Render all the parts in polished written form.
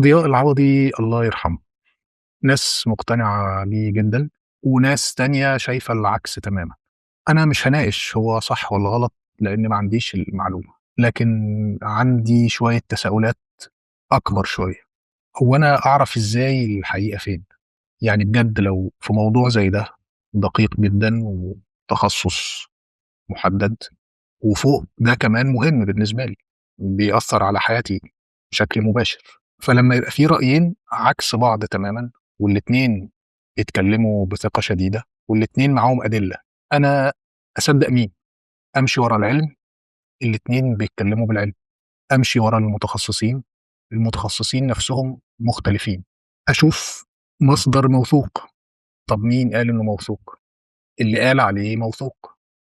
ضياء العوضي الله يرحمه، ناس مقتنعة بيه جدًا، وناس تانية شايفة العكس تمامًا. أنا مش هاناقش هو صح والّا غلط، لإن ما عنديش المعلومة، لكن عندي شوية تساؤلات أكبر شوية. هو أنا أعرف إزاي الحقيقة فين؟ يعني بجد لو في موضوع زي ده دقيق جدًا وتخصُّص محدد، وفوق ده كمان مهم بالنسبة لي، بيأثّر على حياتي بشكل مباشر. فلمّا يبقى في رأيين عكس بعض تمامًا والاتنين يتكلّموا بثقة شديدة والاتنين معاهم أدلة، أنا أصدّق مين؟ أمشي ورا العلم، الاتنين بيتكلّموا بالعلم، أمشي ورا المتخصصين، المتخصصين نَفْسهم مختلفين، أشوف مصدر موثوق، طَب مين قال إنه موثوق؟ اللي قال عليه موثوق،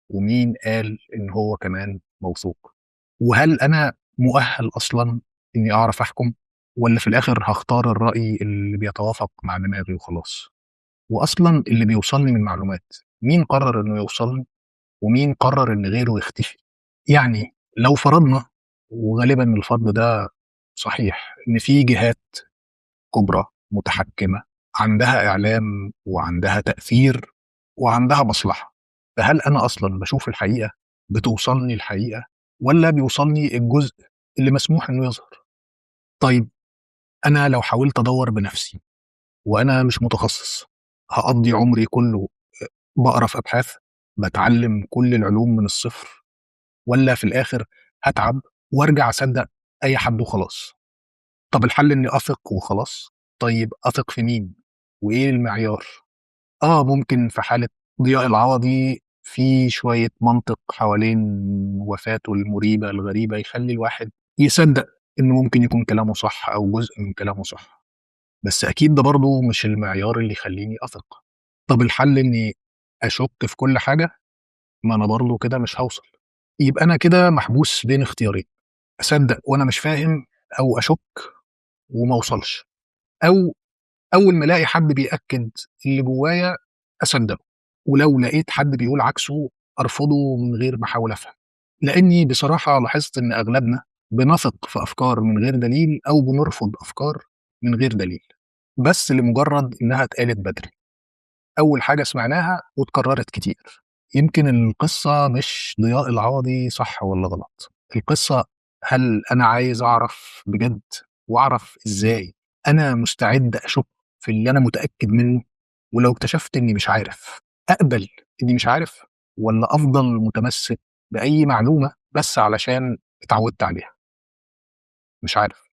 ومين قال إن هو كمان موثوق؟ وهل أنا مؤهل أصلًا إني أعرف أحكم، والّا في الآخر هاختار الرأي اللي بيتوافق مع دماغي وخلاص؟ وأصلًا اللي بيوصلني من معلومات، مين قرر إنه يوصلني، ومين قرر إن غيره يختفي؟ يعني لو فرضنا، وغالبًا الفرض ده صحيح، إن في جهات كبرى متحكمة عندها إعلام وعندها تأثير وعندها مصلحة، فهل أنا أصلًا باشوف الحقيقة، بتوصلني الحقيقة، والّا بيوصلني الجزء اللي مسموح إنه يظهر؟ طيب أنا لو حاولت أدوّر بنفسي وأنا مش متخصص، هاقضّي عمري كلّه باقرا في أبحاث، باتعلّم كل العلوم من الصفر، والّا في الآخر هاتعب وارجع أصدّق أي حد وخلاص؟ طب الحل إني أثق وخلاص؟ طيب أثق في مين؟ وإيه المعيار؟ ممكن في حالة ضياء العوضي في شوية منطق حوالين وفاته المريبة الغريبة يخلّي الواحد يصدّق إنه ممكن يكون كلامه صح أو جزء من كلامه صح، بس أكيد ده برضه مش المعيار اللي يخلّيني أثق. طب الحل إني أشُك في كل حاجة؟ ما أنا برضه كده مش هاوصل. يبقى أنا كده محبوس بين اختيارين، أصدّق وأنا مش فاهم، أو أشُك وما أوصلش، أو أول ما ألاقي حد بيأكد اللي جوايا أصدّقه، ولو لقيت حد بيقول عكسه أرفضه من غير ما أحاول أفهم، لإني بصراحة لاحظت إن أغلبنا بنثق في أفكار من غير دليل أو بنرفض أفكار من غير دليل، بس لمجرد إنها اتقالت بدري، أول حاجة سمعناها واتكررت كتير. يمكن القصة مش ضياء العوضي صح والّا غلط، القصة هل أنا عايز أعرف بجد، وأعرف إزاي أنا مستعد أشُك في اللي أنا متأكد منه، ولو اكتشفت إني مش عارف، أقبل إني مش عارف، والّا أفضل متمسك بأي معلومة بس علشان اتعودت عليها؟ مش عارف.